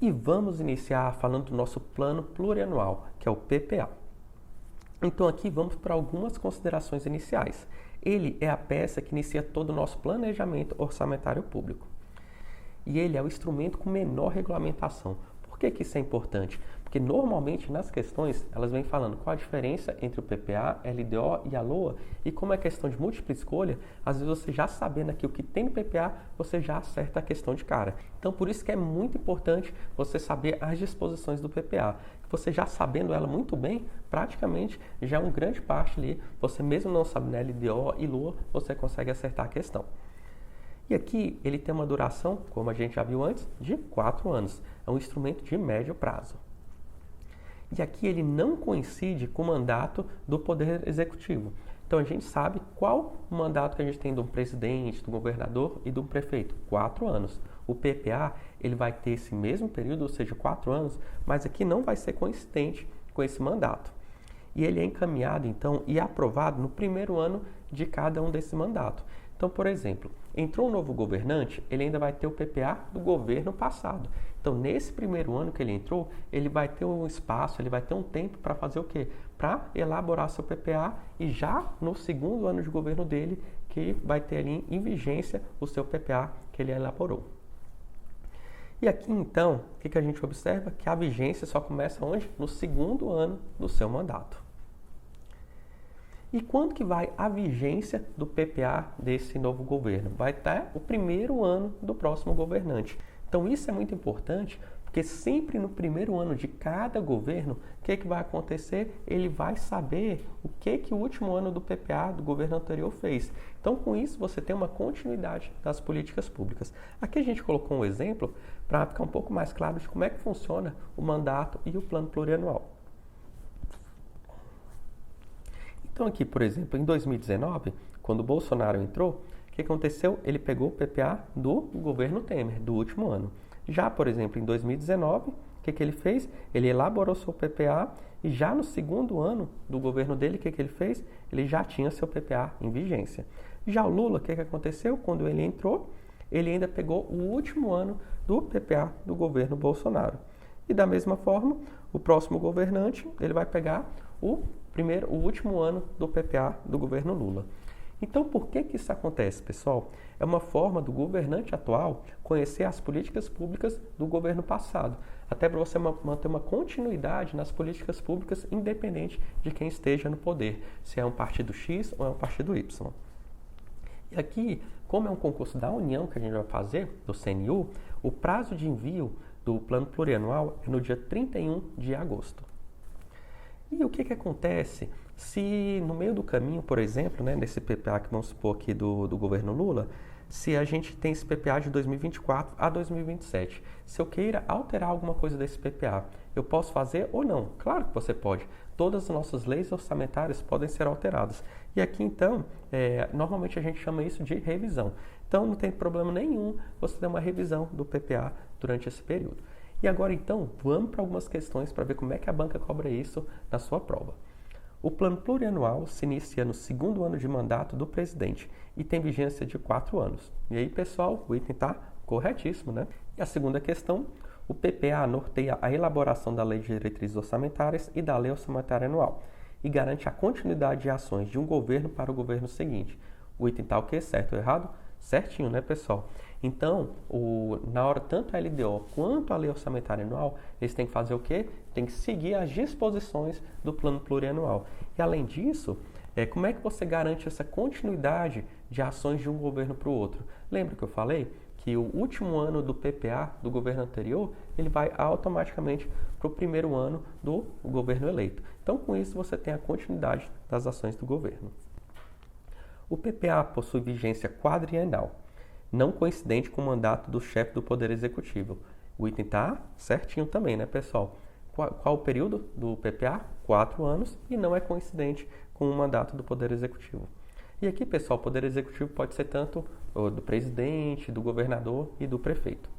E vamos iniciar falando do nosso plano plurianual, que é o PPA. Então aqui vamos para algumas considerações iniciais. Ele é a peça que inicia todo o nosso planejamento orçamentário público. E ele é o instrumento com menor regulamentação. Por que isso é importante? Porque normalmente nas questões elas vêm falando qual a diferença entre o PPA, LDO e a LOA, e como é questão de múltipla escolha, às vezes você já sabendo aqui o que tem no PPA, você já acerta a questão de cara. Então por isso que é muito importante você saber as disposições do PPA. Você já sabendo ela muito bem, praticamente já é uma grande parte ali, você mesmo não sabendo LDO e LOA, você consegue acertar a questão. E aqui ele tem uma duração, como a gente já viu antes, de 4 anos. É um instrumento de médio prazo. E aqui ele não coincide com o mandato do Poder Executivo. Então a gente sabe qual o mandato que a gente tem do presidente, do governador e do prefeito. 4 anos. O PPA ele vai ter esse mesmo período, ou seja, 4 anos, mas aqui não vai ser coincidente com esse mandato. E ele é encaminhado, então, e aprovado no primeiro ano de cada um desse mandato. Então, por exemplo, entrou um novo governante, ele ainda vai ter o PPA do governo passado. Então, nesse primeiro ano que ele entrou, ele vai ter um espaço, ele vai ter um tempo para fazer o quê? Para elaborar seu PPA e já no segundo ano de governo dele, que vai ter ali em vigência o seu PPA que ele elaborou. E aqui, então, o que a gente observa? Que a vigência só começa onde? No segundo ano do seu mandato. E quando que vai a vigência do PPA desse novo governo? Vai até o primeiro ano do próximo governante. Então isso é muito importante, porque sempre no primeiro ano de cada governo, o que vai acontecer? Ele vai saber o que o último ano do PPA do governo anterior fez. Então com isso você tem uma continuidade das políticas públicas. Aqui a gente colocou um exemplo para ficar um pouco mais claro de como é que funciona o mandato e o plano plurianual. Então aqui, por exemplo, em 2019, quando o Bolsonaro entrou, o que aconteceu? Ele pegou o PPA do governo Temer, do último ano. Já, por exemplo, em 2019, o que ele fez? Ele elaborou seu PPA e já no segundo ano do governo dele, o que ele fez? Ele já tinha seu PPA em vigência. Já o Lula, o que aconteceu? Quando ele entrou, ele ainda pegou o último ano do PPA do governo Bolsonaro. E da mesma forma, o próximo governante, ele vai pegar o último ano do PPA do governo Lula. Então, por que isso acontece, pessoal? É uma forma do governante atual conhecer as políticas públicas do governo passado, até para você manter uma continuidade nas políticas públicas, independente de quem esteja no poder, se é um partido X ou é um partido Y. E aqui, como é um concurso da União que a gente vai fazer, do CNU, o prazo de envio do plano plurianual é no dia 31 de agosto. E o que acontece se no meio do caminho, por exemplo, nesse PPA que vamos supor aqui do governo Lula, se a gente tem esse PPA de 2024 a 2027, se eu queira alterar alguma coisa desse PPA, eu posso fazer ou não? Claro que você pode. Todas as nossas leis orçamentárias podem ser alteradas. E aqui, então, normalmente a gente chama isso de revisão. Então, não tem problema nenhum você ter uma revisão do PPA durante esse período. E agora, então, vamos para algumas questões para ver como é que a banca cobra isso na sua prova. O plano plurianual se inicia no segundo ano de mandato do presidente e tem vigência de 4 anos. E aí, pessoal, o item está corretíssimo, né? E a segunda questão, o PPA norteia a elaboração da Lei de Diretrizes Orçamentárias e da Lei Orçamentária Anual e garante a continuidade de ações de um governo para o governo seguinte. O item está o quê? Certo ou errado? Certinho, né, pessoal? Então, na hora tanto a LDO quanto a Lei Orçamentária Anual, eles têm que fazer o quê? Tem que seguir as disposições do plano plurianual. E além disso, como é que você garante essa continuidade de ações de um governo para o outro? Lembra que eu falei que o último ano do PPA do governo anterior, ele vai automaticamente para o primeiro ano do governo eleito. Então, com isso, você tem a continuidade das ações do governo. O PPA possui vigência quadrienal, não coincidente com o mandato do chefe do Poder Executivo. O item está certinho também, né, pessoal? Qual o período do PPA? 4 anos e não é coincidente com o mandato do Poder Executivo. E aqui, pessoal, o Poder Executivo pode ser tanto do presidente, do governador e do prefeito.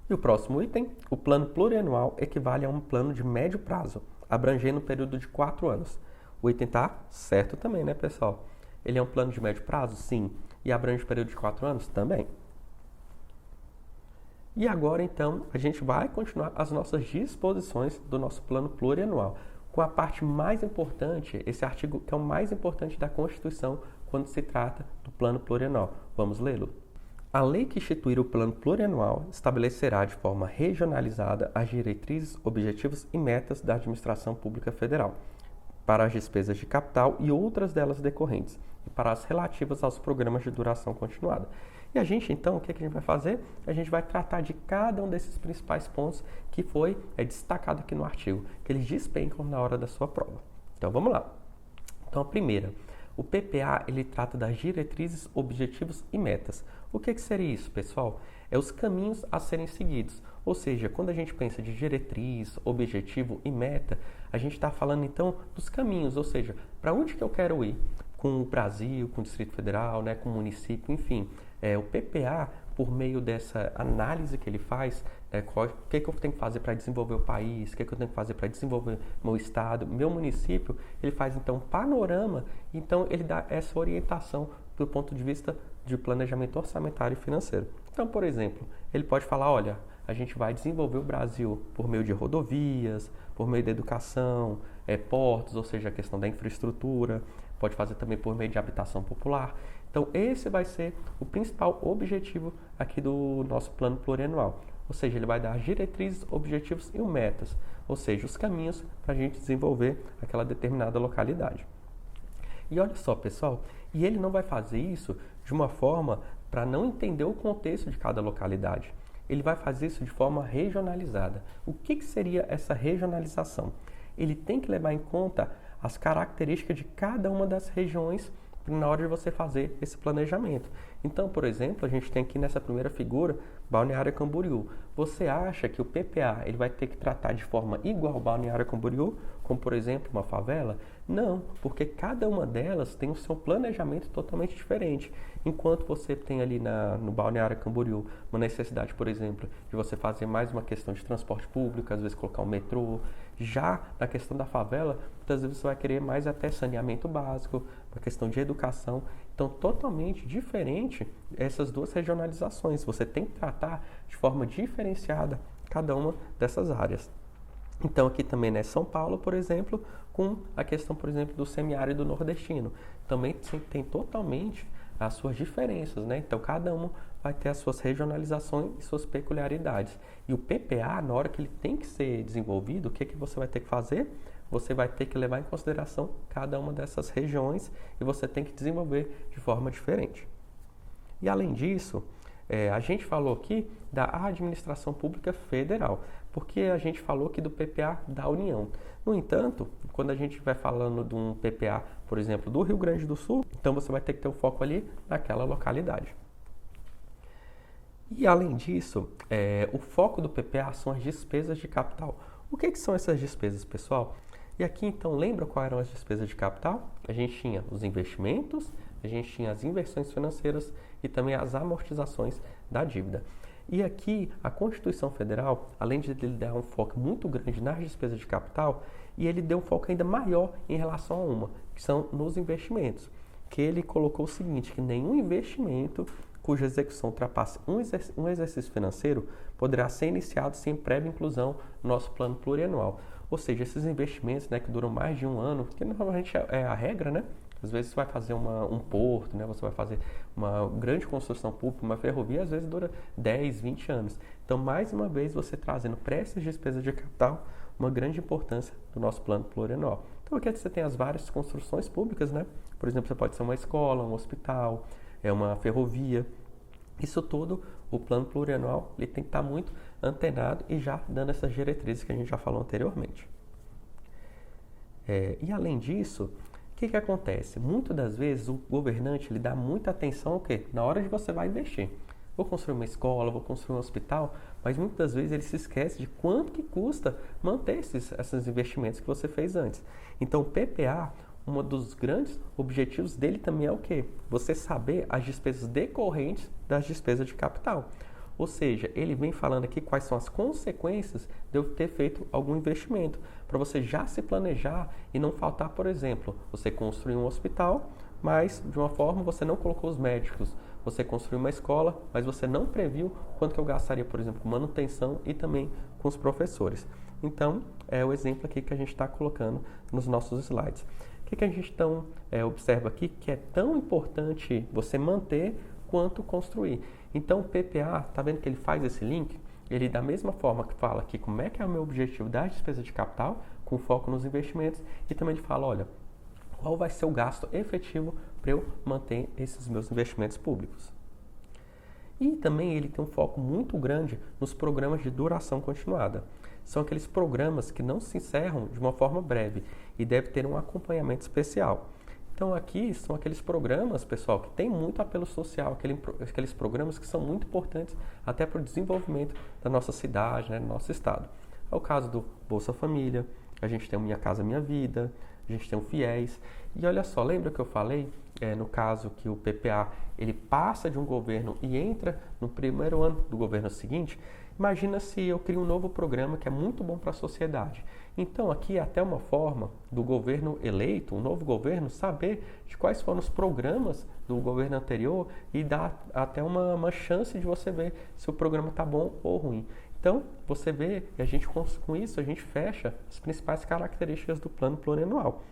E o próximo item, o plano plurianual equivale a um plano de médio prazo, abrangendo um período de 4 anos. O item está certo também, né, pessoal? Ele é um plano de médio prazo? Sim. E abrange o período de 4 anos? Também. E agora, então, a gente vai continuar as nossas disposições do nosso plano plurianual, com a parte mais importante, esse artigo que é o mais importante da Constituição quando se trata do plano plurianual. Vamos lê-lo? A lei que instituir o plano plurianual estabelecerá de forma regionalizada as diretrizes, objetivos e metas da administração pública federal para as despesas de capital e outras delas decorrentes, e para as relativas aos programas de duração continuada. E a gente, então, o que a gente vai fazer? A gente vai tratar de cada um desses principais pontos que foi destacado aqui no artigo, que eles despencam na hora da sua prova. Então, vamos lá. Então, a primeira, o PPA, ele trata das diretrizes, objetivos e metas. O que seria isso, pessoal? É os caminhos a serem seguidos. Ou seja, quando a gente pensa de diretriz, objetivo e meta, a gente está falando, então, dos caminhos, ou seja, para onde que eu quero ir? Com o Brasil, com o Distrito Federal, né, com o município, enfim. O PPA, por meio dessa análise que ele faz, o que eu tenho que fazer para desenvolver o país, o que eu tenho que fazer para desenvolver meu estado, meu município, ele faz então um panorama, então ele dá essa orientação do ponto de vista de planejamento orçamentário e financeiro. Então, por exemplo, ele pode falar, olha, a gente vai desenvolver o Brasil por meio de rodovias, por meio da educação, portos, ou seja, a questão da infraestrutura, pode fazer também por meio de habitação popular. Então, esse vai ser o principal objetivo aqui do nosso plano plurianual. Ou seja, ele vai dar as diretrizes, objetivos e metas, ou seja, os caminhos para a gente desenvolver aquela determinada localidade. E olha só, pessoal, e ele não vai fazer isso de uma forma para não entender o contexto de cada localidade. Ele vai fazer isso de forma regionalizada. O que seria essa regionalização? Ele tem que levar em conta as características de cada uma das regiões na hora de você fazer esse planejamento. Então, por exemplo, a gente tem aqui nessa primeira figura, Balneário Camboriú. Você acha que o PPA ele vai ter que tratar de forma igual Balneário Camboriú, como por exemplo uma favela? Não, porque cada uma delas tem o seu planejamento totalmente diferente. Enquanto você tem ali no Balneário Camboriú uma necessidade, por exemplo, de você fazer mais uma questão de transporte público, às vezes colocar um metrô. Já na questão da favela, muitas vezes você vai querer mais até saneamento básico, uma questão de educação. Então, totalmente diferente essas duas regionalizações. Você tem que tratar de forma diferenciada cada uma dessas áreas. Então, aqui também, né, São Paulo, por exemplo, com a questão, por exemplo, do semiárido nordestino. Também tem totalmente as suas diferenças, né? Então, cada uma vai ter as suas regionalizações e suas peculiaridades. E o PPA, na hora que ele tem que ser desenvolvido, o que você vai ter que fazer? Você vai ter que levar em consideração cada uma dessas regiões e você tem que desenvolver de forma diferente. E, além disso, a gente falou aqui da administração pública federal, porque a gente falou aqui do PPA da União. No entanto, quando a gente vai falando de um PPA, por exemplo, do Rio Grande do Sul, então você vai ter que ter o foco ali naquela localidade. E, além disso, o foco do PPA são as despesas de capital. O que são essas despesas, pessoal? E aqui, então, lembra quais eram as despesas de capital? A gente tinha os investimentos, a gente tinha as inversões financeiras e também as amortizações da dívida. E aqui, a Constituição Federal, além de ele dar um foco muito grande nas despesas de capital, e ele deu um foco ainda maior em relação a uma, que são nos investimentos, que ele colocou o seguinte, que nenhum investimento cuja execução ultrapasse um exercício financeiro poderá ser iniciado sem prévia inclusão no nosso plano plurianual. Ou seja, esses investimentos, né, que duram mais de um ano, que normalmente é a regra, né? Às vezes você vai fazer um porto, né? Você vai fazer uma grande construção pública, uma ferrovia, às vezes dura 10, 20 anos. Então, mais uma vez, você trazendo para essas despesas de capital uma grande importância do nosso plano plurianual. Então, aqui você tem as várias construções públicas, né? Por exemplo, você pode ser uma escola, um hospital, uma ferrovia. Isso tudo, o plano plurianual, ele tem que estar muito antenado e já dando essas diretrizes que a gente já falou anteriormente. E além disso, o que acontece? Muitas das vezes o governante ele dá muita atenção ao quê? Na hora de você vai investir. Vou construir uma escola, vou construir um hospital, mas muitas das vezes ele se esquece de quanto que custa manter esses investimentos que você fez antes. Então o PPA, um dos grandes objetivos dele também é o quê? Você saber as despesas decorrentes das despesas de capital. Ou seja, ele vem falando aqui quais são as consequências de eu ter feito algum investimento, para você já se planejar e não faltar, por exemplo, você construir um hospital, mas de uma forma você não colocou os médicos, você construiu uma escola, mas você não previu quanto que eu gastaria, por exemplo, com manutenção e também com os professores. Então, é o exemplo aqui que a gente está colocando nos nossos slides. O que a gente então observa aqui que é tão importante você manter quanto construir. Então, o PPA, tá vendo que ele faz esse link? Ele, da mesma forma que fala aqui como é que é o meu objetivo da despesa de capital, com foco nos investimentos, e também ele fala, olha, qual vai ser o gasto efetivo para eu manter esses meus investimentos públicos. E também ele tem um foco muito grande nos programas de duração continuada. São aqueles programas que não se encerram de uma forma breve e deve ter um acompanhamento especial. Então aqui são aqueles programas, pessoal, que tem muito apelo social, aqueles programas que são muito importantes até para o desenvolvimento da nossa cidade, né, do nosso estado. É o caso do Bolsa Família, a gente tem o Minha Casa Minha Vida, a gente tem o FIES. E olha só, lembra que eu falei, no caso que o PPA ele passa de um governo e entra no primeiro ano do governo seguinte? Imagina se eu crio um novo programa que é muito bom para a sociedade. Então aqui é até uma forma do governo eleito, um novo governo, saber de quais foram os programas do governo anterior e dar até uma chance de você ver se o programa está bom ou ruim. Então, você vê, e a gente com isso a gente fecha as principais características do plano plurianual.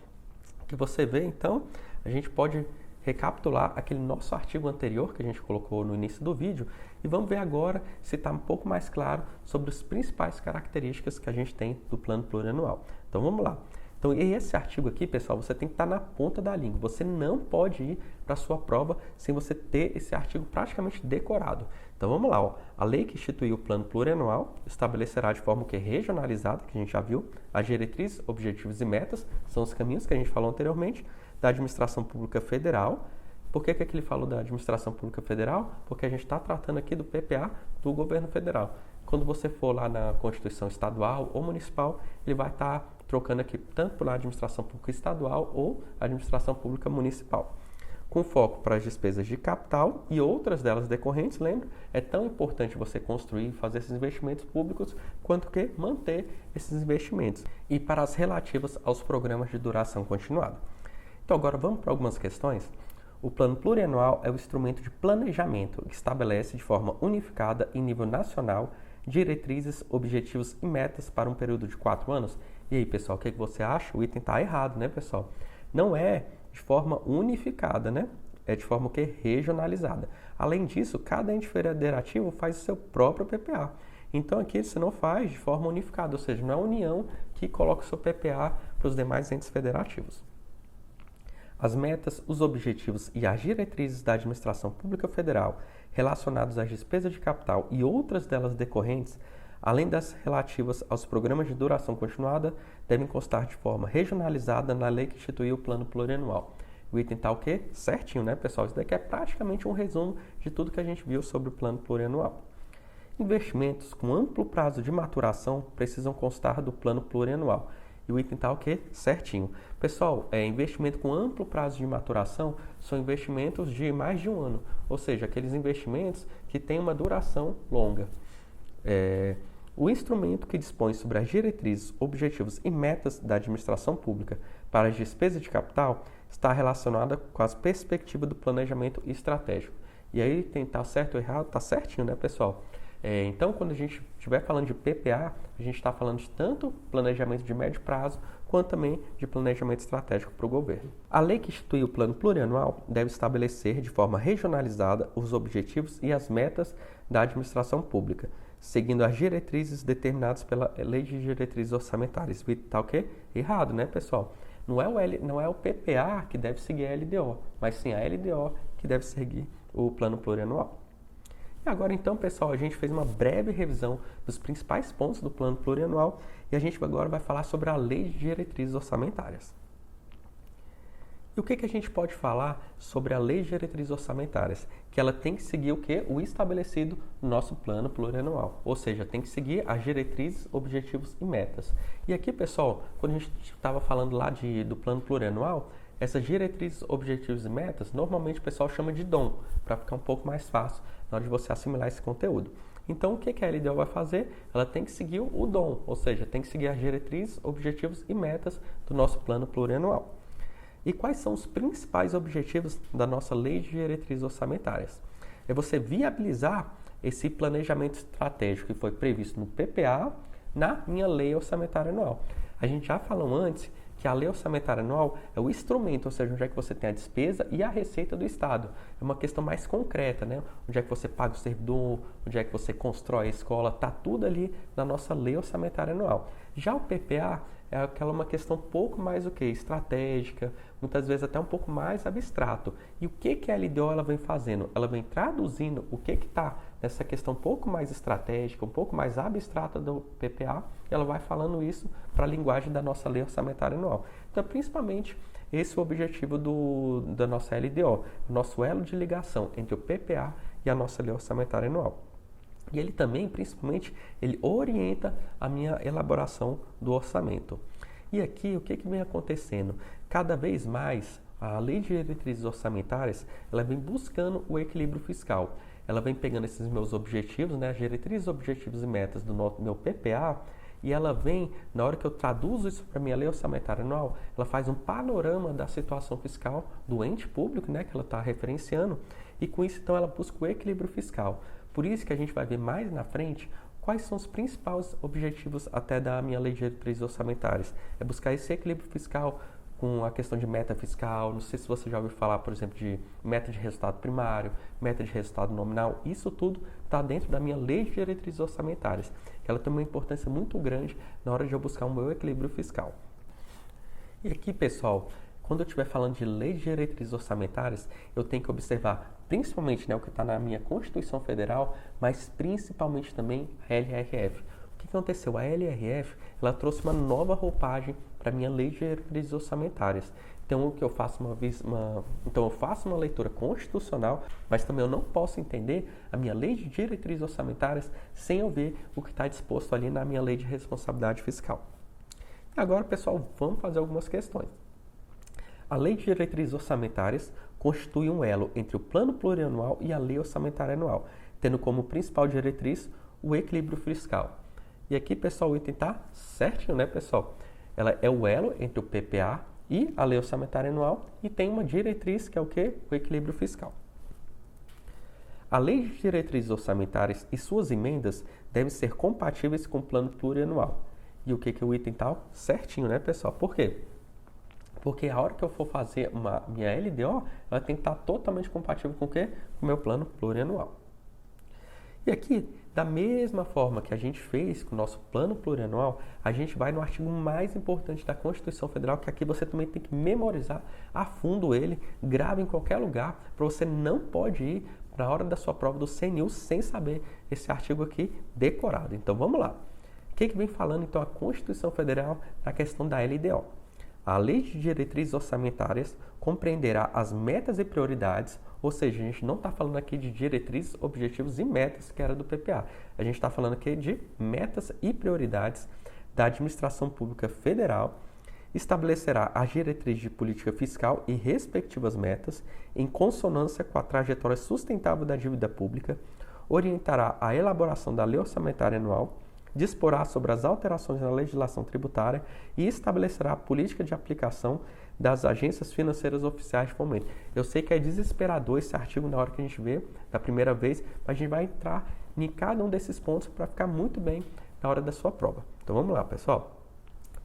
Que você vê, então, a gente pode recapitular aquele nosso artigo anterior que a gente colocou no início do vídeo e vamos ver agora se está um pouco mais claro sobre as principais características que a gente tem do plano plurianual. Então, vamos lá. Então, esse artigo aqui, pessoal, você tem que estar na ponta da língua. Você não pode ir para a sua prova sem você ter esse artigo praticamente decorado. Então, vamos lá. Ó. A lei que instituiu o plano plurianual estabelecerá de forma regionalizada, que a gente já viu, as diretrizes, objetivos e metas, são os caminhos que a gente falou anteriormente, da administração pública federal. Por que ele falou da administração pública federal? Porque a gente está tratando aqui do PPA do governo federal. Quando você for lá na Constituição estadual ou municipal, ele vai estar trocando aqui tanto pela administração pública estadual ou administração pública municipal. Com foco para as despesas de capital e outras delas decorrentes, lembra? É tão importante você construir e fazer esses investimentos públicos quanto que manter esses investimentos. E para as relativas aos programas de duração continuada. Então agora vamos para algumas questões. O plano plurianual é o instrumento de planejamento que estabelece de forma unificada em nível nacional diretrizes, objetivos e metas para um período de 4 anos. E aí, pessoal, o que você acha? O item está errado, né, pessoal? Não é de forma unificada, né? É de forma regionalizada. Além disso, cada ente federativo faz o seu próprio PPA. Então, aqui você não faz de forma unificada, ou seja, não é a União que coloca o seu PPA para os demais entes federativos. As metas, os objetivos e as diretrizes da administração pública federal relacionados às despesas de capital e outras delas decorrentes, além das relativas aos programas de duração continuada, devem constar de forma regionalizada na lei que instituiu o plano plurianual. O item está o quê? Certinho, né, pessoal? Isso daqui é praticamente um resumo de tudo que a gente viu sobre o plano plurianual. Investimentos com amplo prazo de maturação precisam constar do plano plurianual. E o item está o quê? Certinho. Pessoal, investimento com amplo prazo de maturação são investimentos de mais de um ano. Ou seja, aqueles investimentos que têm uma duração longa. O instrumento que dispõe sobre as diretrizes, objetivos e metas da administração pública para as despesas de capital está relacionada com as perspectivas do planejamento estratégico. E aí tem tá certo ou errado? Tá certinho, né, pessoal? Então, quando a gente estiver falando de PPA, a gente está falando de tanto planejamento de médio prazo, quanto também de planejamento estratégico para o governo. A lei que institui o plano plurianual deve estabelecer de forma regionalizada os objetivos e as metas da administração pública, seguindo as diretrizes determinadas pela Lei de Diretrizes Orçamentárias. Está o quê? Errado, né, pessoal? Não é o PPA que deve seguir a LDO, mas sim a LDO que deve seguir o plano plurianual. E agora então, pessoal, a gente fez uma breve revisão dos principais pontos do plano plurianual e a gente agora vai falar sobre a Lei de Diretrizes Orçamentárias. E o que a gente pode falar sobre a Lei de Diretrizes Orçamentárias? Que ela tem que seguir o quê? O estabelecido no nosso plano plurianual. Ou seja, tem que seguir as diretrizes, objetivos e metas. E aqui, pessoal, quando a gente estava falando lá do plano plurianual, essas diretrizes, objetivos e metas, normalmente o pessoal chama de DOM, para ficar um pouco mais fácil na hora de você assimilar esse conteúdo. Então, o que a LDO vai fazer? Ela tem que seguir o DOM, ou seja, tem que seguir as diretrizes, objetivos e metas do nosso plano plurianual. E quais são os principais objetivos da nossa Lei de Diretrizes Orçamentárias? é você viabilizar esse planejamento estratégico que foi previsto no PPA na minha lei orçamentária anual. A gente já falou antes que a lei orçamentária anual é o instrumento, ou seja, onde é que você tem a despesa e a receita do Estado. É uma questão mais concreta, né? Onde é que você paga o servidor, onde é que você constrói a escola, está tudo ali na nossa lei orçamentária anual. Já o PPA é uma questão um pouco mais estratégica, muitas vezes até um pouco mais abstrato. E o que a LDO ela vem fazendo? Ela vem traduzindo o que está nessa questão um pouco mais estratégica, um pouco mais abstrata do PPA, ela vai falando isso para a linguagem da nossa lei orçamentária anual. Então, principalmente, esse é o objetivo da nossa LDO, o nosso elo de ligação entre o PPA e a nossa lei orçamentária anual. E ele também, principalmente, ele orienta a minha elaboração do orçamento. E aqui, o que vem acontecendo? Cada vez mais, a Lei de Diretrizes Orçamentárias, ela vem buscando o equilíbrio fiscal. Ela vem pegando esses meus objetivos, né, as diretrizes, objetivos e metas do meu PPA, e ela vem, na hora que eu traduzo isso para a minha lei orçamentária anual, ela faz um panorama da situação fiscal do ente público, né, que ela está referenciando, e com isso, então, ela busca o equilíbrio fiscal. Por isso que a gente vai ver mais na frente quais são os principais objetivos até da minha lei de diretrizes orçamentárias. É buscar esse equilíbrio fiscal com a questão de meta fiscal. Não sei se você já ouviu falar, por exemplo, de meta de resultado primário, meta de resultado nominal. Isso tudo está dentro da minha lei de diretrizes orçamentárias. Ela tem uma importância muito grande na hora de eu buscar o meu equilíbrio fiscal. E aqui, pessoal, quando eu estiver falando de lei de diretrizes orçamentárias, eu tenho que observar principalmente, né, o que está na minha Constituição Federal, mas principalmente também a LRF. O que aconteceu? A LRF ela trouxe uma nova roupagem para a minha lei de diretrizes orçamentárias. Então, o que eu faço eu faço uma leitura constitucional, mas também eu não posso entender a minha lei de diretrizes orçamentárias sem eu ver o que está disposto ali na minha lei de responsabilidade fiscal. Agora, pessoal, vamos fazer algumas questões. A Lei de Diretrizes Orçamentárias constitui um elo entre o Plano Plurianual e a Lei Orçamentária Anual, tendo como principal diretriz o equilíbrio fiscal. E aqui, pessoal, o item está certinho, né, pessoal? Ela é o elo entre o PPA e a Lei Orçamentária Anual e tem uma diretriz que é o quê? O equilíbrio fiscal. A Lei de Diretrizes Orçamentárias e suas emendas devem ser compatíveis com o Plano Plurianual. E o que o item está certinho, né, pessoal? Por quê? Porque a hora que eu for fazer minha LDO, ela tem que estar totalmente compatível com o quê? Com o meu plano plurianual. E aqui, da mesma forma que a gente fez com o nosso plano plurianual, a gente vai no artigo mais importante da Constituição Federal, que aqui você também tem que memorizar a fundo ele, grava em qualquer lugar, para você não pode ir na hora da sua prova do CNU sem saber esse artigo aqui decorado. Então vamos lá. O que vem falando então a Constituição Federal na questão da LDO? A Lei de Diretrizes Orçamentárias compreenderá as metas e prioridades, ou seja, a gente não está falando aqui de diretrizes, objetivos e metas, que era do PPA. A gente está falando aqui de metas e prioridades da Administração Pública Federal, estabelecerá as diretrizes de política fiscal e respectivas metas, em consonância com a trajetória sustentável da dívida pública, orientará a elaboração da Lei Orçamentária Anual, disporá sobre as alterações na legislação tributária e estabelecerá a política de aplicação das agências financeiras oficiais de fomento. Eu sei que é desesperador esse artigo na hora que a gente vê da primeira vez, mas a gente vai entrar em cada um desses pontos para ficar muito bem na hora da sua prova. Então vamos lá, pessoal.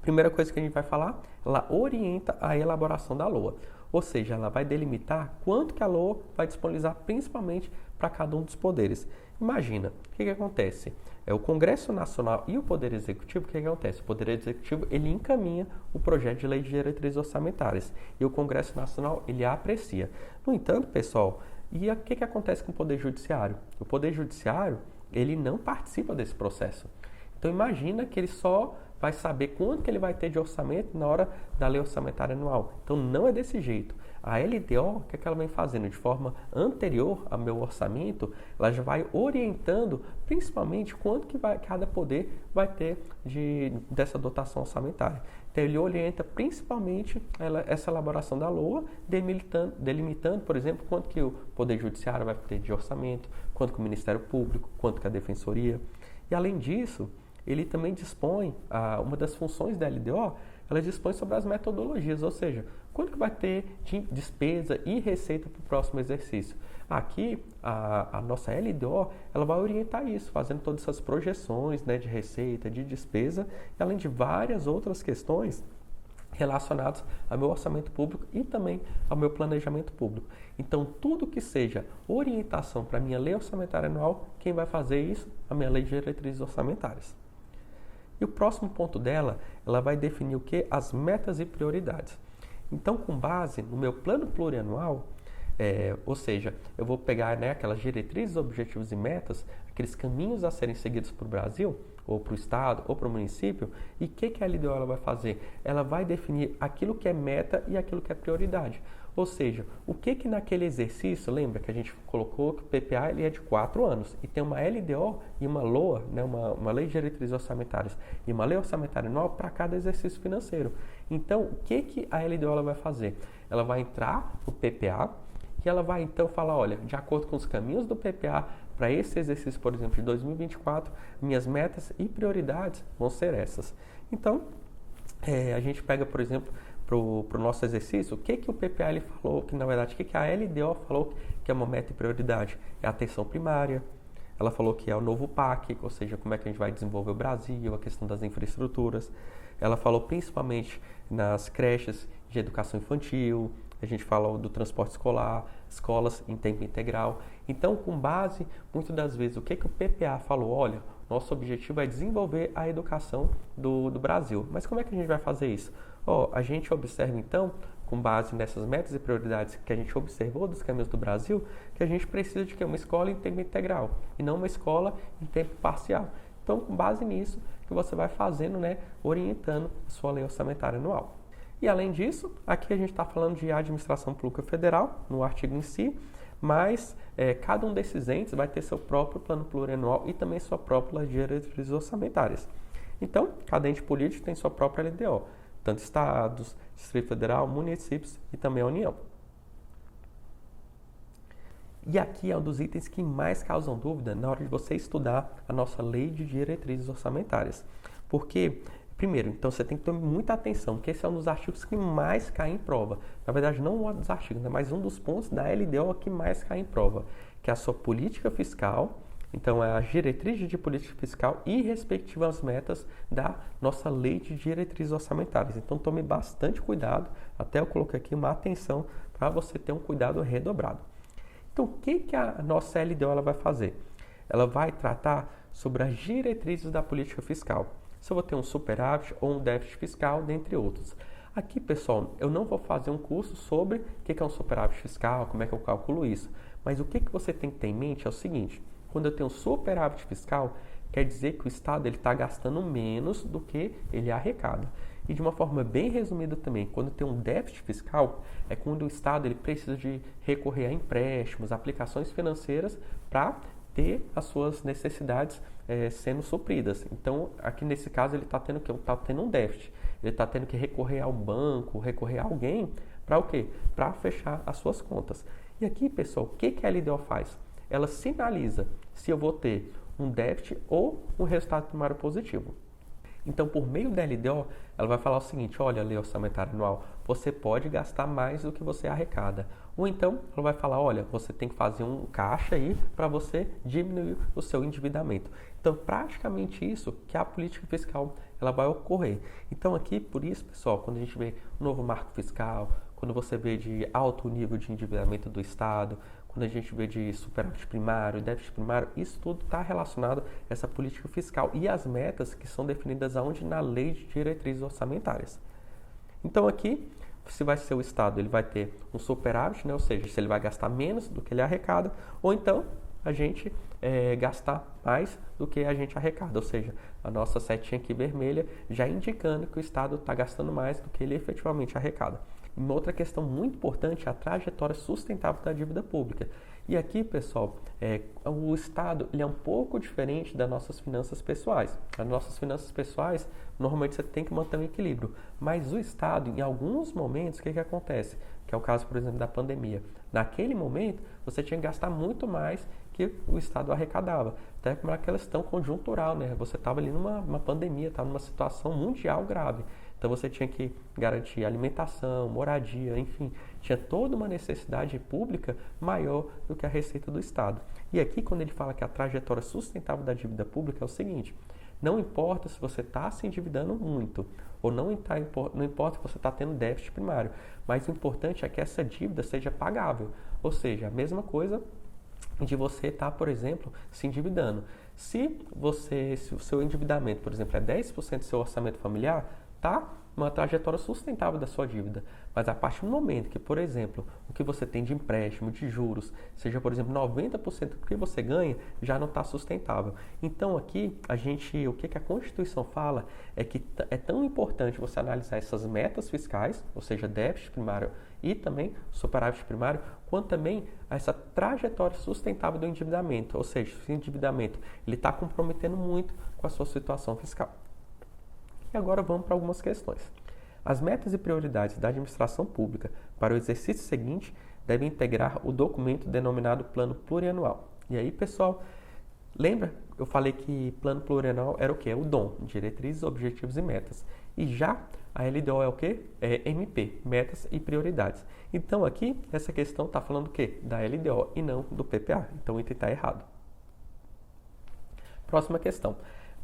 Primeira coisa que a gente vai falar, ela orienta a elaboração da LOA. Ou seja, ela vai delimitar quanto que a LOA vai disponibilizar principalmente para cada um dos poderes. Imagina, o que acontece? O Congresso Nacional e o Poder Executivo, o que acontece? O Poder Executivo, ele encaminha o projeto de lei de diretrizes orçamentárias e o Congresso Nacional, ele a aprecia. No entanto, pessoal, e o que acontece com o Poder Judiciário? O Poder Judiciário, ele não participa desse processo. Então, imagina que ele só vai saber quanto que ele vai ter de orçamento na hora da lei orçamentária anual. Então, não é desse jeito. A LDO, o que ela vem fazendo de forma anterior ao meu orçamento, ela já vai orientando principalmente quanto que cada poder vai ter dessa dotação orçamentária. Então, ele orienta principalmente essa elaboração da LOA, delimitando, por exemplo, quanto que o Poder Judiciário vai ter de orçamento, quanto que o Ministério Público, quanto que a Defensoria. E, além disso, ele também dispõe, uma das funções da LDO, ela dispõe sobre as metodologias, ou seja, quanto que vai ter de despesa e receita para o próximo exercício. Aqui, a nossa LDO, ela vai orientar isso, fazendo todas essas projeções, né, de receita, de despesa, além de várias outras questões relacionados ao meu orçamento público e também ao meu planejamento público. Então, tudo que seja orientação para a minha lei orçamentária anual, quem vai fazer isso? A minha lei de diretrizes orçamentárias. E o próximo ponto dela, ela vai definir o que? As metas e prioridades. Então, com base no meu plano plurianual, ou seja, eu vou pegar, né, aquelas diretrizes, objetivos e metas, aqueles caminhos a serem seguidos para o Brasil, ou para o Estado, ou para o município, e o que a LDO ela vai fazer? Ela vai definir aquilo que é meta e aquilo que é prioridade. Ou seja, o que naquele exercício, lembra que a gente colocou que o PPA ele é de 4 anos, e tem uma LDO e uma LOA, né, uma Lei de Diretrizes Orçamentárias, e uma Lei Orçamentária Anual para cada exercício financeiro. Então, o que a LDO ela vai fazer? Ela vai entrar no PPA, e ela vai então falar, olha, de acordo com os caminhos do PPA, para esse exercício, por exemplo, de 2024, minhas metas e prioridades vão ser essas. Então, a gente pega, por exemplo, para o nosso exercício, o que o PPA ele falou, que na verdade, o que a LDO falou que é uma meta e prioridade? É a atenção primária, ela falou que é o novo PAC, ou seja, como é que a gente vai desenvolver o Brasil, a questão das infraestruturas. Ela falou principalmente nas creches de educação infantil, a gente fala do transporte escolar, escolas em tempo integral. Então, com base, muitas das vezes, o que o PPA falou? Olha, nosso objetivo é desenvolver a educação do Brasil. Mas como é que a gente vai fazer isso? A gente observa, então, com base nessas metas e prioridades que a gente observou dos caminhos do Brasil, que a gente precisa de uma escola em tempo integral e não uma escola em tempo parcial. Então, com base nisso, que você vai fazendo, né, orientando a sua lei orçamentária anual. E além disso, aqui a gente está falando de administração pública federal, no artigo em si, mas cada um desses entes vai ter seu próprio plano plurianual e também sua própria lei de diretrizes orçamentárias. Então, cada ente político tem sua própria LDO, tanto estados, Distrito Federal, municípios e também a União. E aqui é um dos itens que mais causam dúvida na hora de você estudar a nossa lei de diretrizes orçamentárias. Porque, primeiro, então você tem que ter muita atenção, porque esse é um dos artigos que mais cai em prova. Na verdade, não um dos artigos, mas um dos pontos da LDO que mais cai em prova, que é a sua política fiscal. Então, é as diretrizes de política fiscal e respectivas metas da nossa lei de diretrizes orçamentárias. Então, tome bastante cuidado, até eu coloquei aqui uma atenção para você ter um cuidado redobrado. Então, o que a nossa LDO ela vai fazer? Ela vai tratar sobre as diretrizes da política fiscal. Se eu vou ter um superávit ou um déficit fiscal, dentre outros. Aqui, pessoal, eu não vou fazer um curso sobre o que é um superávit fiscal, como é que eu calculo isso. Mas o que você tem que ter em mente é o seguinte: quando eu tenho um superávit fiscal, quer dizer que o Estado está gastando menos do que ele arrecada. E de uma forma bem resumida também, quando tem um déficit fiscal, é quando o Estado ele precisa de recorrer a empréstimos, aplicações financeiras para ter as suas necessidades sendo supridas. Então, aqui nesse caso, ele está tendo um déficit. Ele está tendo que recorrer ao banco, recorrer a alguém para o quê? Para fechar as suas contas. E aqui, pessoal, o que a LDO faz? Ela sinaliza se eu vou ter um déficit ou um resultado primário positivo. Então, por meio da LDO, ela vai falar o seguinte: olha, lei orçamentária anual, você pode gastar mais do que você arrecada. Ou então, ela vai falar: olha, você tem que fazer um caixa aí para você diminuir o seu endividamento. Então, praticamente isso que a política fiscal ela vai ocorrer. Então, aqui, por isso, pessoal, quando a gente vê um novo marco fiscal, quando você vê de alto nível de endividamento do Estado, quando a gente vê de superávit primário, déficit primário, isso tudo está relacionado a essa política fiscal e as metas que são definidas aonde? Na lei de diretrizes orçamentárias. Então aqui, se vai ser o Estado, ele vai ter um superávit, né? Ou seja, se ele vai gastar menos do que ele arrecada, ou então a gente gastar mais do que a gente arrecada, ou seja, a nossa setinha aqui vermelha já indicando que o Estado está gastando mais do que ele efetivamente arrecada. Uma outra questão muito importante é a trajetória sustentável da dívida pública. E aqui, pessoal, o Estado ele é um pouco diferente das nossas finanças pessoais. As nossas finanças pessoais, normalmente você tem que manter um equilíbrio. Mas o Estado, em alguns momentos, o que acontece? Que é o caso, por exemplo, da pandemia. Naquele momento, você tinha que gastar muito mais que o Estado arrecadava. Até como aquela questão conjuntural, né? Você estava ali numa pandemia, estava numa situação mundial grave. Então você tinha que garantir alimentação, moradia, enfim, tinha toda uma necessidade pública maior do que a receita do Estado. E aqui, quando ele fala que a trajetória sustentável da dívida pública é o seguinte: não importa se você está se endividando muito, ou não importa se você está tendo déficit primário, mas o importante é que essa dívida seja pagável. Ou seja, a mesma coisa de você estar, por exemplo, se endividando. Se o seu endividamento, por exemplo, é 10% do seu orçamento familiar, tá uma trajetória sustentável da sua dívida. Mas a partir do momento que, por exemplo, o que você tem de empréstimo, de juros, seja, por exemplo, 90% do que você ganha, já não está sustentável. Então, aqui, o que a Constituição fala é que é tão importante você analisar essas metas fiscais, ou seja, déficit primário e também superávit primário, quanto também essa trajetória sustentável do endividamento, ou seja, se o endividamento está comprometendo muito com a sua situação fiscal. E agora vamos para algumas questões. As metas e prioridades da administração pública para o exercício seguinte devem integrar o documento denominado Plano Plurianual. E aí, pessoal, lembra? Eu falei que Plano Plurianual era o quê? O DOM, Diretrizes, Objetivos e Metas. E já a LDO é o quê? É MP, Metas e Prioridades. Então, aqui, essa questão está falando o quê? Da LDO e não do PPA. Então, o item está errado. Próxima questão.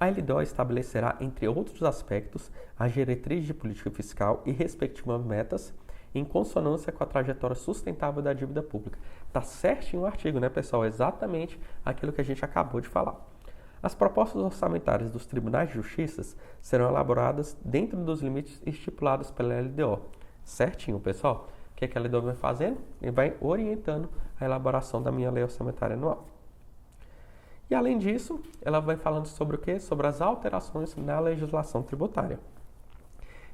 A LDO estabelecerá, entre outros aspectos, as diretrizes de política fiscal e respectivas metas em consonância com a trajetória sustentável da dívida pública. Está certinho o artigo, né, pessoal? Exatamente aquilo que a gente acabou de falar. As propostas orçamentárias dos tribunais de justiça serão elaboradas dentro dos limites estipulados pela LDO. Certinho, pessoal? O que a LDO vai fazendo? Ele vai orientando a elaboração da minha lei orçamentária anual. E, além disso, ela vai falando sobre o quê? Sobre as alterações na legislação tributária.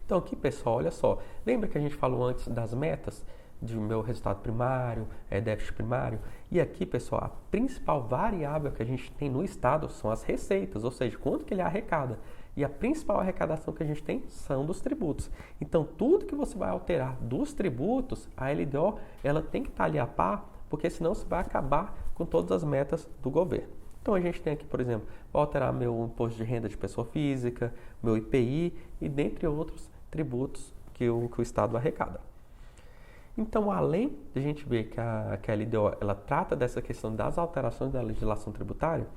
Então, aqui, pessoal, olha só. Lembra que a gente falou antes das metas? De meu resultado primário, déficit primário. E aqui, pessoal, a principal variável que a gente tem no Estado são as receitas, ou seja, quanto que ele arrecada. E a principal arrecadação que a gente tem são dos tributos. Então, tudo que você vai alterar dos tributos, a LDO, ela tem que estar ali a par, porque senão você vai acabar com todas as metas do governo. Então, a gente tem aqui, por exemplo, vou alterar meu imposto de renda de pessoa física, meu IPI e dentre outros tributos que o Estado arrecada. Então, além de a gente ver que a LDO ela trata dessa questão das alterações da legislação tributária,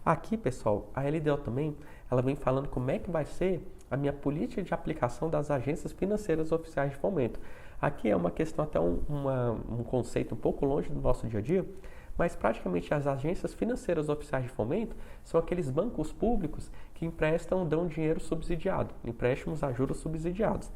aqui, pessoal, a LDO também ela vem falando como é que vai ser a minha política de aplicação das agências financeiras oficiais de fomento. Aqui é uma questão, até um conceito um pouco longe do nosso dia a dia, mas praticamente as agências financeiras oficiais de fomento são aqueles bancos públicos que dão dinheiro subsidiado, empréstimos a juros subsidiados.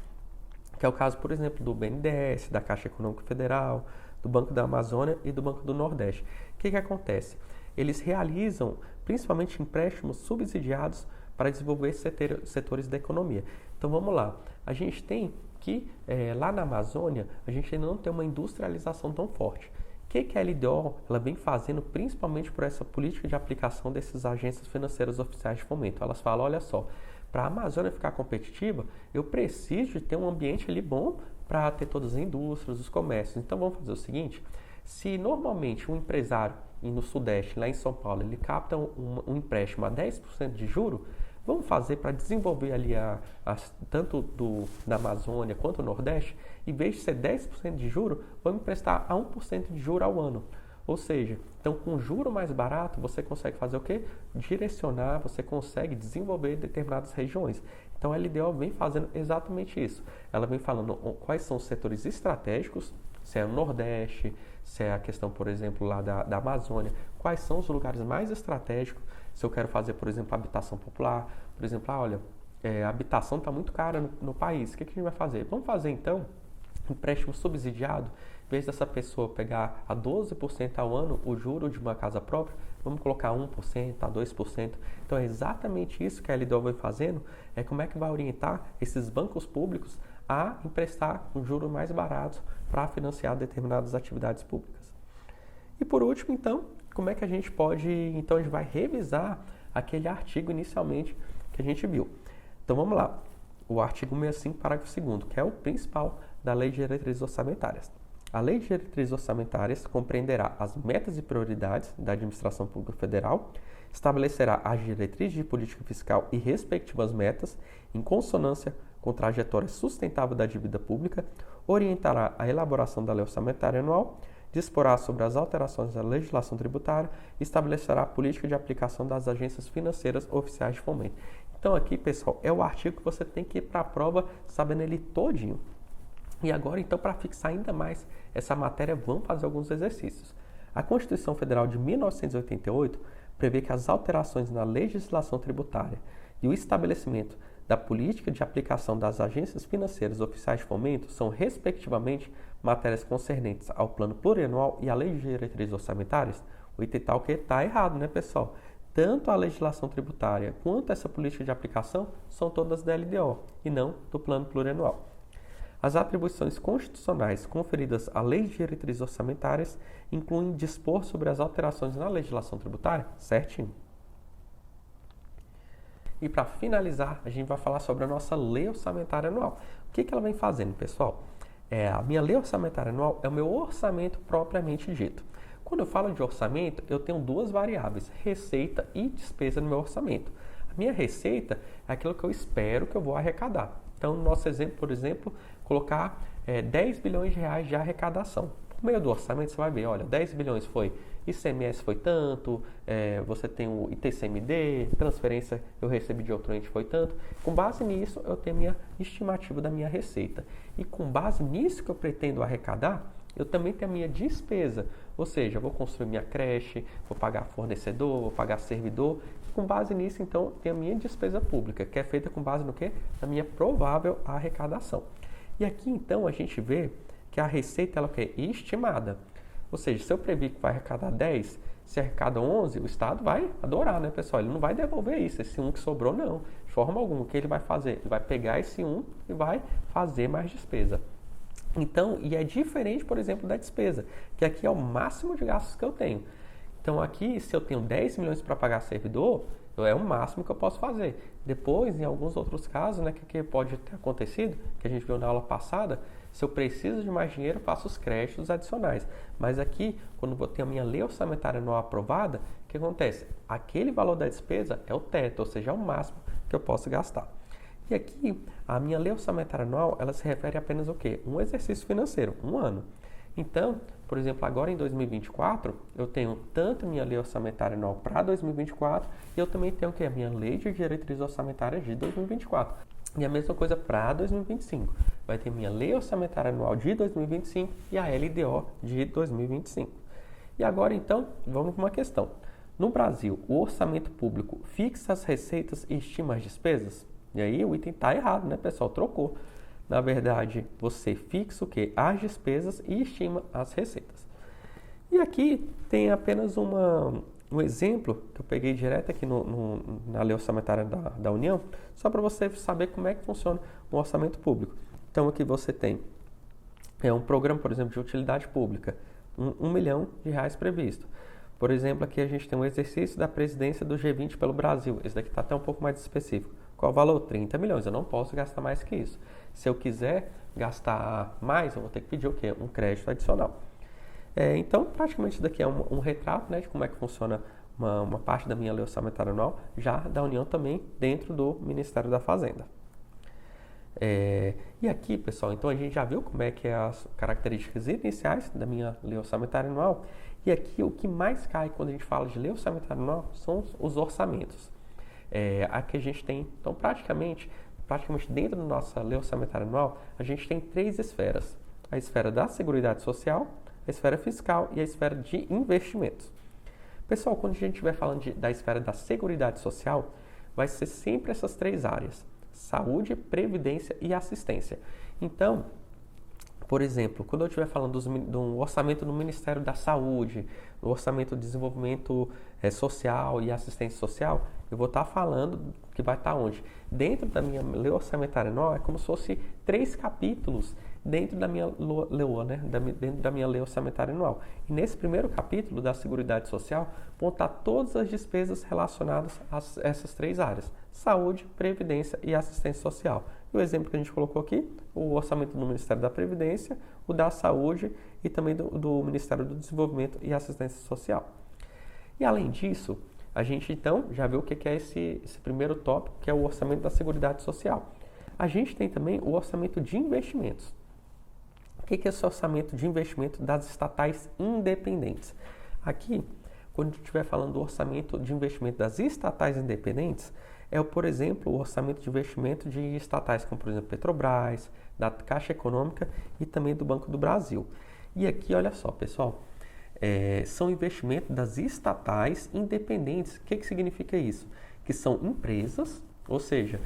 Que é o caso, por exemplo, do BNDES, da Caixa Econômica Federal, do Banco da Amazônia e do Banco do Nordeste. O que acontece? Eles realizam principalmente empréstimos subsidiados para desenvolver setores da economia. Então vamos lá, a gente tem que lá na Amazônia, a gente ainda não tem uma industrialização tão forte. O que a LDO ela vem fazendo principalmente por essa política de aplicação dessas agências financeiras oficiais de fomento? Elas falam, olha só, para a Amazônia ficar competitiva, eu preciso de ter um ambiente ali bom para ter todas as indústrias, os comércios. Então vamos fazer o seguinte, se normalmente um empresário no Sudeste, lá em São Paulo, ele capta um empréstimo a 10% de juro, vamos fazer para desenvolver ali tanto da Amazônia quanto do Nordeste, em vez de ser 10% de juro, vamos emprestar a 1% de juro ao ano. Ou seja, então com juro mais barato, você consegue fazer o quê? Direcionar, você consegue desenvolver determinadas regiões. Então a LDO vem fazendo exatamente isso. Ela vem falando quais são os setores estratégicos, se é o Nordeste, se é a questão, por exemplo, lá da Amazônia, quais são os lugares mais estratégicos. Se eu quero fazer, por exemplo, habitação popular, por exemplo, olha, a habitação está muito cara no país, o que a gente vai fazer? Vamos fazer, então, empréstimo subsidiado, em vez dessa pessoa pegar a 12% ao ano o juro de uma casa própria, vamos colocar 1%, a 2%. Então, é exatamente isso que a LDO vai fazendo, é como é que vai orientar esses bancos públicos a emprestar um juro mais barato para financiar determinadas atividades públicas. E por último, então, como é que a gente pode, então a gente vai revisar aquele artigo inicialmente que a gente viu. Então vamos lá, o artigo 65, parágrafo 2º, que é o principal da Lei de Diretrizes Orçamentárias. A Lei de Diretrizes Orçamentárias compreenderá as metas e prioridades da Administração Pública Federal, estabelecerá as diretrizes de política fiscal e respectivas metas em consonância com trajetória sustentável da dívida pública, orientará a elaboração da lei orçamentária anual, disporá sobre as alterações da legislação tributária e estabelecerá a política de aplicação das agências financeiras oficiais de fomento. Então aqui, pessoal, é o artigo que você tem que ir para a prova sabendo ele todinho. E agora, então, para fixar ainda mais essa matéria, vamos fazer alguns exercícios. A Constituição Federal de 1988 prevê que as alterações na legislação tributária e o estabelecimento da política de aplicação das agências financeiras oficiais de fomento são, respectivamente, matérias concernentes ao plano plurianual e à lei de diretrizes orçamentárias. O item tal que está errado, né, pessoal? Tanto a legislação tributária quanto essa política de aplicação são todas da LDO e não do plano plurianual. As atribuições constitucionais conferidas à lei de diretrizes orçamentárias incluem dispor sobre as alterações na legislação tributária, certinho. E para finalizar, a gente vai falar sobre a nossa lei orçamentária anual. O que ela vem fazendo, pessoal? A minha lei orçamentária anual é o meu orçamento propriamente dito. Quando eu falo de orçamento, eu tenho duas variáveis, receita e despesa no meu orçamento. A minha receita é aquilo que eu espero que eu vou arrecadar. Então, no nosso exemplo, por exemplo, colocar 10 bilhões de reais de arrecadação. Por meio do orçamento, você vai ver, olha, 10 bilhões foi ICMS foi tanto, você tem o ITCMD, transferência eu recebi de outro ente foi tanto. Com base nisso, eu tenho minha estimativa da minha receita. E com base nisso que eu pretendo arrecadar, eu também tenho a minha despesa. Ou seja, eu vou construir minha creche, vou pagar fornecedor, vou pagar servidor. E com base nisso, então, tem a minha despesa pública, que é feita com base no quê? Na minha provável arrecadação. E aqui, então, a gente vê que a receita ela é estimada. Ou seja, se eu previ que vai arrecadar 10, se arrecada 11, o Estado vai adorar, né, pessoal? Ele não vai devolver isso, esse 1 que sobrou, não. De forma alguma, o que ele vai fazer? Ele vai pegar esse 1 e vai fazer mais despesa. Então, e é diferente, por exemplo, da despesa, que aqui é o máximo de gastos que eu tenho. Então, aqui, se eu tenho 10 milhões para pagar servidor, é o máximo que eu posso fazer. Depois, em alguns outros casos, né, que pode ter acontecido, que a gente viu na aula passada, se eu preciso de mais dinheiro, eu faço os créditos adicionais. Mas aqui, quando eu tenho a minha lei orçamentária anual aprovada, o que acontece? Aquele valor da despesa é o teto, ou seja, é o máximo que eu posso gastar. E aqui, a minha lei orçamentária anual, ela se refere apenas ao quê? Um exercício financeiro, um ano. Então, por exemplo, agora em 2024, eu tenho tanto minha lei orçamentária anual para 2024 e eu também tenho o quê? A minha lei de diretrizes orçamentárias de 2024. E a mesma coisa para 2025. Vai ter minha lei orçamentária anual de 2025 e a LDO de 2025. E agora, então, vamos para uma questão. No Brasil, o orçamento público fixa as receitas e estima as despesas? E aí o item está errado, né, pessoal? Trocou. Na verdade, você fixa o quê? As despesas e estima as receitas. E aqui tem apenas um exemplo que eu peguei direto aqui na lei orçamentária da União, só para você saber como é que funciona o orçamento público. Então aqui você tem um programa, por exemplo, de utilidade pública, R$1 milhão previsto. Por exemplo, aqui a gente tem um exercício da presidência do G20 pelo Brasil. Esse daqui está até um pouco mais específico. Qual o valor? 30 milhões. Eu não posso gastar mais que isso. Se eu quiser gastar mais, eu vou ter que pedir o quê? Um crédito adicional. Então, praticamente isso daqui é um retrato, né, de como é que funciona uma parte da minha lei orçamentária anual, já da União também, dentro do Ministério da Fazenda. E aqui, pessoal, então a gente já viu como é que é as características iniciais da minha lei orçamentária anual. E aqui o que mais cai quando a gente fala de lei orçamentária anual são os orçamentos. Aqui a gente tem, então praticamente dentro da nossa lei orçamentária anual, a gente tem 3 esferas. A esfera da Seguridade Social, a esfera fiscal e a esfera de investimentos. Pessoal, quando a gente estiver falando da esfera da Seguridade Social, vai ser sempre essas 3 áreas: saúde, previdência e assistência. Então, por exemplo, quando eu estiver falando do orçamento do Ministério da Saúde, do orçamento do desenvolvimento social e assistência social, eu vou estar falando que vai estar onde? Dentro da minha lei orçamentária anual, é como se fosse 3 capítulos dentro da minha LOA, né? Dentro da minha lei orçamentária anual. E nesse primeiro capítulo da Seguridade Social, vão estar todas as despesas relacionadas a essas 3 áreas: saúde, previdência e assistência social. E o exemplo que a gente colocou aqui, o orçamento do Ministério da Previdência, o da Saúde e também do Ministério do Desenvolvimento e Assistência Social. E além disso, a gente então já viu o que é esse primeiro tópico, que é o orçamento da Seguridade Social. A gente tem também o orçamento de investimentos. O que é esse orçamento de investimento das estatais independentes? Aqui, quando a gente estiver falando do orçamento de investimento das estatais independentes, por exemplo, o orçamento de investimento de estatais como, por exemplo, Petrobras, da Caixa Econômica e também do Banco do Brasil. E aqui, olha só, pessoal, são investimentos das estatais independentes. O que significa isso? Que são empresas, ou seja,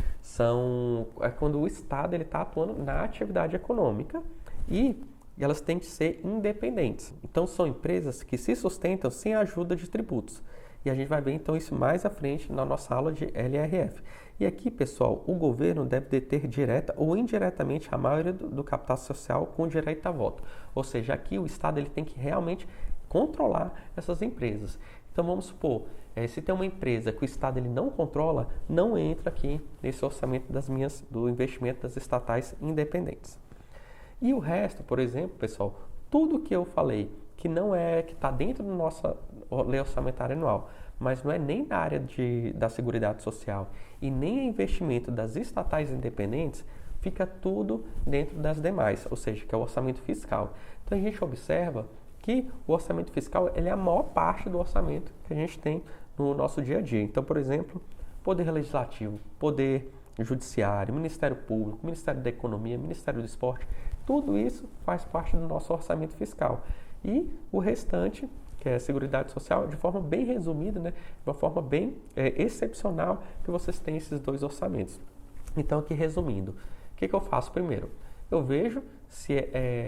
quando o Estado está atuando na atividade econômica e elas têm que ser independentes. Então, são empresas que se sustentam sem a ajuda de tributos. E a gente vai ver, então, isso mais à frente na nossa aula de LRF. E aqui, pessoal, o governo deve deter direta ou indiretamente a maioria do capital social com direito a voto. Ou seja, aqui o Estado ele tem que realmente controlar essas empresas. Então, vamos supor, se tem uma empresa que o Estado ele não controla, não entra aqui nesse orçamento do investimento das estatais independentes. E o resto, por exemplo, pessoal, tudo que eu falei que que está dentro da nossa lei orçamentária anual, mas não é nem da área da Seguridade Social e nem investimento das estatais independentes, fica tudo dentro das demais, ou seja, que é o orçamento fiscal. Então a gente observa que o orçamento fiscal ele é a maior parte do orçamento que a gente tem no nosso dia a dia. Então, por exemplo, Poder Legislativo, Poder Judiciário, Ministério Público, Ministério da Economia, Ministério do Esporte, tudo isso faz parte do nosso orçamento fiscal. E o restante, que é a Seguridade Social, de forma bem resumida, né, de uma forma bem excepcional, que vocês têm esses dois orçamentos. Então, aqui resumindo, o que eu faço primeiro? Eu vejo se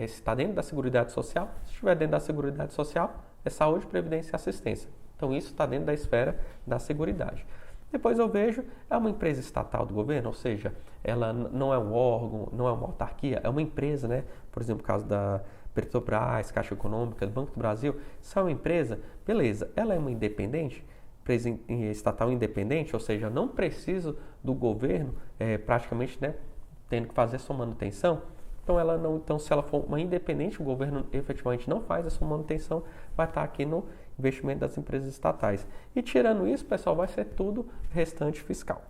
está dentro da Seguridade Social. Se estiver dentro da Seguridade Social, é saúde, previdência e assistência. Então, isso está dentro da esfera da Seguridade. Depois eu vejo, é uma empresa estatal do governo, ou seja, ela não é um órgão, não é uma autarquia, é uma empresa, né? Por exemplo, no caso da Petrobras, Caixa Econômica, do Banco do Brasil, se é uma empresa, beleza, ela é uma independente, estatal independente, ou seja, não preciso do governo praticamente, né, tendo que fazer sua manutenção. Então, se ela for uma independente, o governo efetivamente não faz a sua manutenção, vai estar aqui no investimento das empresas estatais. E tirando isso, pessoal, vai ser tudo restante fiscal.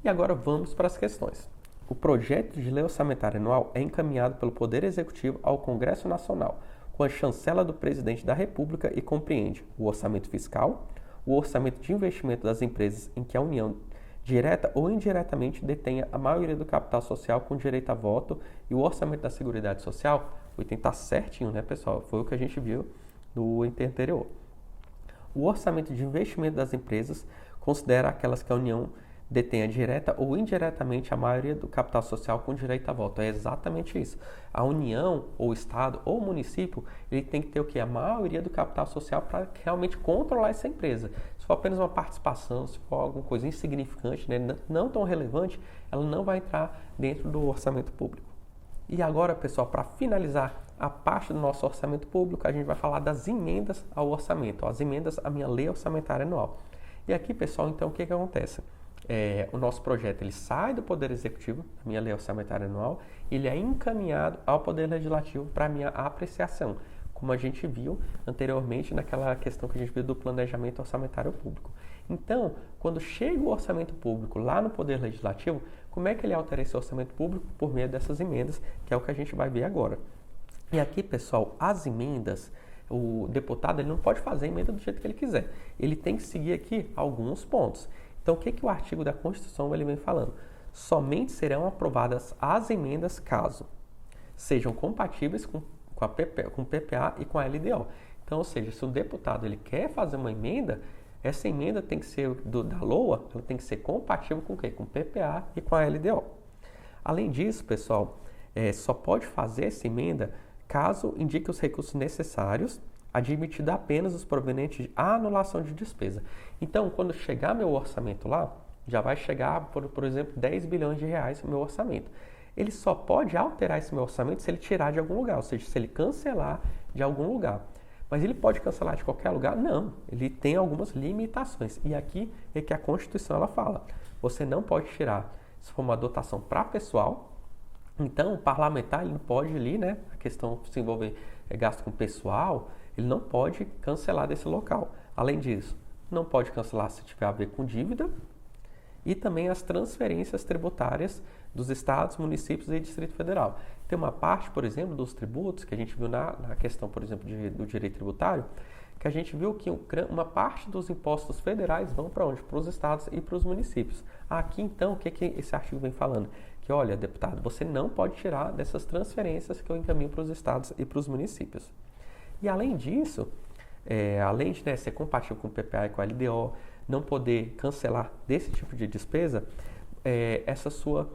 E agora vamos para as questões. O projeto de lei orçamentária anual é encaminhado pelo Poder Executivo ao Congresso Nacional, com a chancela do Presidente da República e compreende o orçamento fiscal, o orçamento de investimento das empresas em que a União direta ou indiretamente detenha a maioria do capital social com direito a voto e o orçamento da Seguridade Social. O item está certinho, né, pessoal? Foi o que a gente viu no item anterior. O orçamento de investimento das empresas considera aquelas que a União detenha direta ou indiretamente a maioria do capital social com direito a voto. É exatamente isso. A União, ou o Estado, ou o município, ele tem que ter o quê? A maioria do capital social para realmente controlar essa empresa. Se for apenas uma participação, se for alguma coisa insignificante, né, não tão relevante, ela não vai entrar dentro do orçamento público. E agora, pessoal, para finalizar a parte do nosso orçamento público, a gente vai falar das emendas ao orçamento, as emendas à minha lei orçamentária anual. E aqui, pessoal, então, o que acontece? O nosso projeto ele sai do Poder Executivo, a minha lei orçamentária anual, ele é encaminhado ao Poder Legislativo para minha apreciação, como a gente viu anteriormente naquela questão que a gente viu do planejamento orçamentário público. Então, quando chega o orçamento público lá no Poder Legislativo, como é que ele altera esse orçamento público? Por meio dessas emendas, que é o que a gente vai ver agora. E aqui, pessoal, as emendas, o deputado ele não pode fazer emenda do jeito que ele quiser. Ele tem que seguir aqui alguns pontos. Então, o que o artigo da Constituição ele vem falando? Somente serão aprovadas as emendas caso sejam compatíveis com o PPA e com a LDO. Então, ou seja, se um deputado ele quer fazer uma emenda, essa emenda tem que ser da LOA, ela tem que ser compatível com o quê? Com o PPA e com a LDO. Além disso, pessoal, só pode fazer essa emenda caso indique os recursos necessários, admitido apenas os provenientes de anulação de despesa. Então, quando chegar meu orçamento lá, já vai chegar, por exemplo, 10 bilhões de reais o meu orçamento. Ele só pode alterar esse meu orçamento se ele tirar de algum lugar, ou seja, se ele cancelar de algum lugar. Mas ele pode cancelar de qualquer lugar? Não, ele tem algumas limitações. E aqui é que a Constituição ela fala. Você não pode tirar, se for uma dotação para pessoal, então o parlamentar ele não pode ali, né, a questão se envolver gasto com pessoal, ele não pode cancelar desse local. Além disso, não pode cancelar se tiver a ver com dívida e também as transferências tributárias dos estados, municípios e Distrito Federal. Tem uma parte, por exemplo, dos tributos, que a gente viu na questão, por exemplo, do direito tributário, que a gente viu que uma parte dos impostos federais vão para onde? Para os estados e para os municípios. Aqui, então, o que esse artigo vem falando? Que, olha, deputado, você não pode tirar dessas transferências que eu encaminho para os estados e para os municípios. E, além disso, além de ser compatível com o PPA e com a LDO, não poder cancelar desse tipo de despesa, essa sua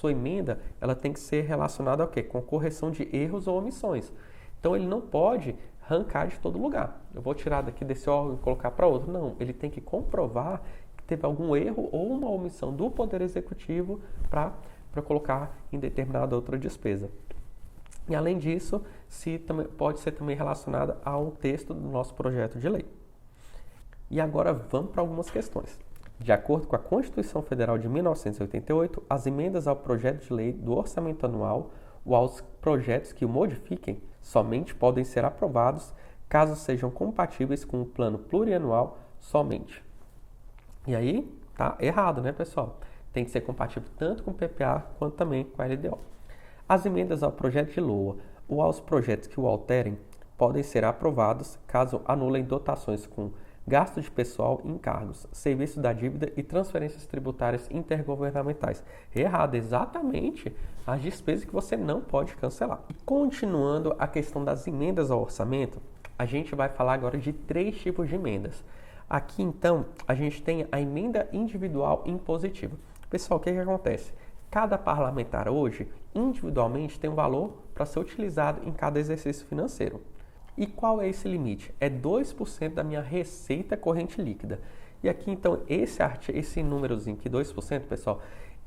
emenda ela tem que ser relacionada ao quê? Com correção de erros ou omissões. Então, ele não pode arrancar de todo lugar. Eu vou tirar daqui desse órgão e colocar para outro. Não, ele tem que comprovar que teve algum erro ou uma omissão do Poder Executivo para colocar em determinada outra despesa. E, além disso, pode ser também relacionada ao texto do nosso projeto de lei. E agora vamos para algumas questões. De acordo com a Constituição Federal de 1988, as emendas ao projeto de lei do orçamento anual ou aos projetos que o modifiquem somente podem ser aprovados caso sejam compatíveis com o plano plurianual somente. E aí, tá errado, né, pessoal? Tem que ser compatível tanto com o PPA quanto também com a LDO. As emendas ao projeto de LOA ou aos projetos que o alterem podem ser aprovados caso anulem dotações com gasto de pessoal e encargos, serviço da dívida e transferências tributárias intergovernamentais. Errado, exatamente as despesas que você não pode cancelar. E continuando a questão das emendas ao orçamento, a gente vai falar agora de 3 tipos de emendas. Aqui, então, a gente tem a emenda individual impositiva. Pessoal, o que acontece? Cada parlamentar hoje, individualmente, tem um valor para ser utilizado em cada exercício financeiro. E qual é esse limite? É 2% da minha receita corrente líquida. E aqui, então, esse númerozinho aqui, 2%, pessoal,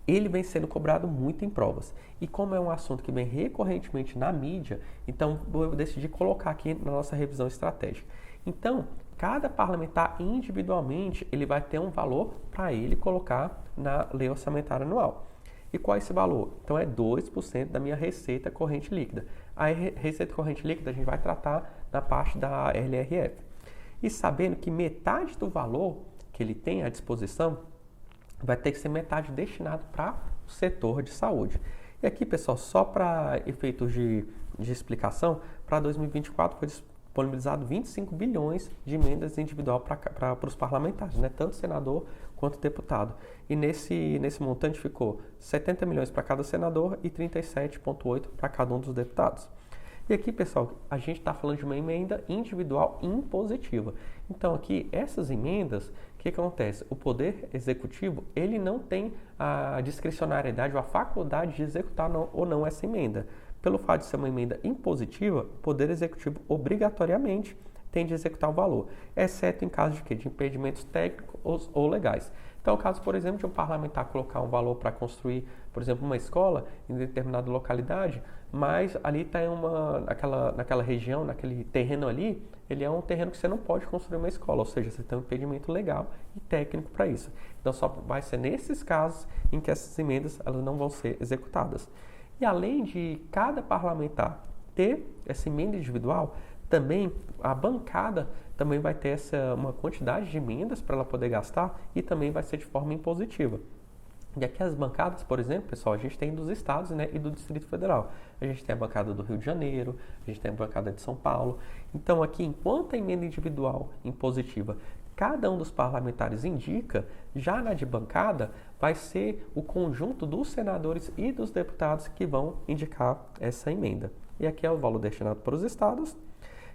ele vem sendo cobrado muito em provas. E como é um assunto que vem recorrentemente na mídia, então eu decidi colocar aqui na nossa revisão estratégica. Então, cada parlamentar individualmente, ele vai ter um valor para ele colocar na lei orçamentária anual. E qual é esse valor? Então, é 2% da minha receita corrente líquida. A receita corrente líquida a gente vai tratar na parte da LRF. E sabendo que metade do valor que ele tem à disposição vai ter que ser metade destinado para o setor de saúde. E aqui, pessoal, só para efeitos de explicação, para 2024 foi disponibilizado 25 bilhões de emendas individual para os parlamentares, né? Tanto senador quanto deputado. E nesse montante ficou 70 milhões para cada senador e 37,8 para cada um dos deputados. E aqui, pessoal, a gente está falando de uma emenda individual impositiva. Então, aqui, essas emendas, o que acontece? O Poder Executivo, ele não tem a discricionariedade ou a faculdade de executar ou não essa emenda. Pelo fato de ser uma emenda impositiva, o Poder Executivo obrigatoriamente tem de executar o valor, exceto em caso de quê? De impedimentos técnicos ou legais. Então, o caso, por exemplo, de um parlamentar colocar um valor para construir, por exemplo, uma escola em determinada localidade, mas ali está naquela região, naquele terreno ali, ele é um terreno que você não pode construir uma escola, ou seja, você tem um impedimento legal e técnico para isso. Então, só vai ser nesses casos em que essas emendas elas não vão ser executadas. E além de cada parlamentar ter essa emenda individual, também a bancada também vai ter uma quantidade de emendas para ela poder gastar e também vai ser de forma impositiva. E aqui as bancadas, por exemplo, pessoal, a gente tem dos estados, né, e do Distrito Federal. A gente tem a bancada do Rio de Janeiro, a gente tem a bancada de São Paulo. Então aqui, enquanto a emenda individual impositiva, cada um dos parlamentares indica, já na de bancada vai ser o conjunto dos senadores e dos deputados que vão indicar essa emenda. E aqui é o valor destinado para os estados.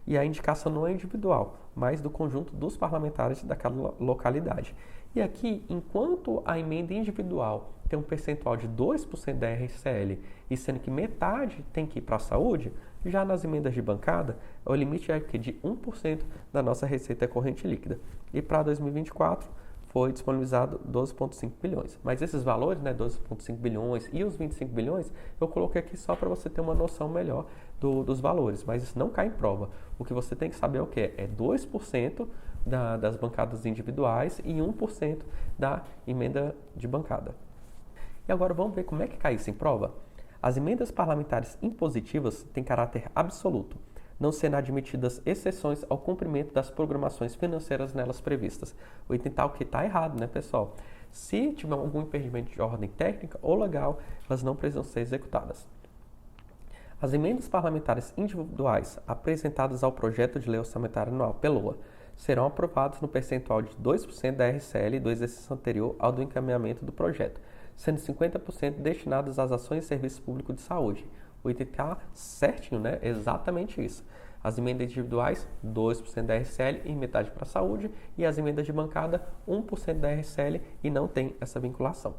E a indicação não é individual, mas do conjunto dos parlamentares daquela localidade. E aqui, enquanto a emenda individual tem um percentual de 2% da RCL, e sendo que metade tem que ir para a saúde, já nas emendas de bancada, o limite é de 1% da nossa receita corrente líquida. E para 2024, foi disponibilizado 12,5 bilhões. Mas esses valores, né, 12,5 bilhões e os 25 bilhões, eu coloquei aqui só para você ter uma noção melhor dos valores, mas isso não cai em prova. O que você tem que saber é o que? É 2% das bancadas individuais e 1% da emenda de bancada. E agora vamos ver como é que cai isso em prova? As emendas parlamentares impositivas têm caráter absoluto, não sendo admitidas exceções ao cumprimento das programações financeiras nelas previstas. O item tal que está errado, né, pessoal? Se tiver algum impedimento de ordem técnica ou legal, elas não precisam ser executadas. As emendas parlamentares individuais apresentadas ao projeto de lei orçamentária anual (PLOA) serão aprovadas no percentual de 2% da RCL do exercício anterior ao do encaminhamento do projeto, sendo 50% destinadas às ações e serviços públicos de saúde. O item está certinho, né? Exatamente isso. As emendas individuais, 2% da RCL e metade para a saúde, e as emendas de bancada, 1% da RCL e não tem essa vinculação.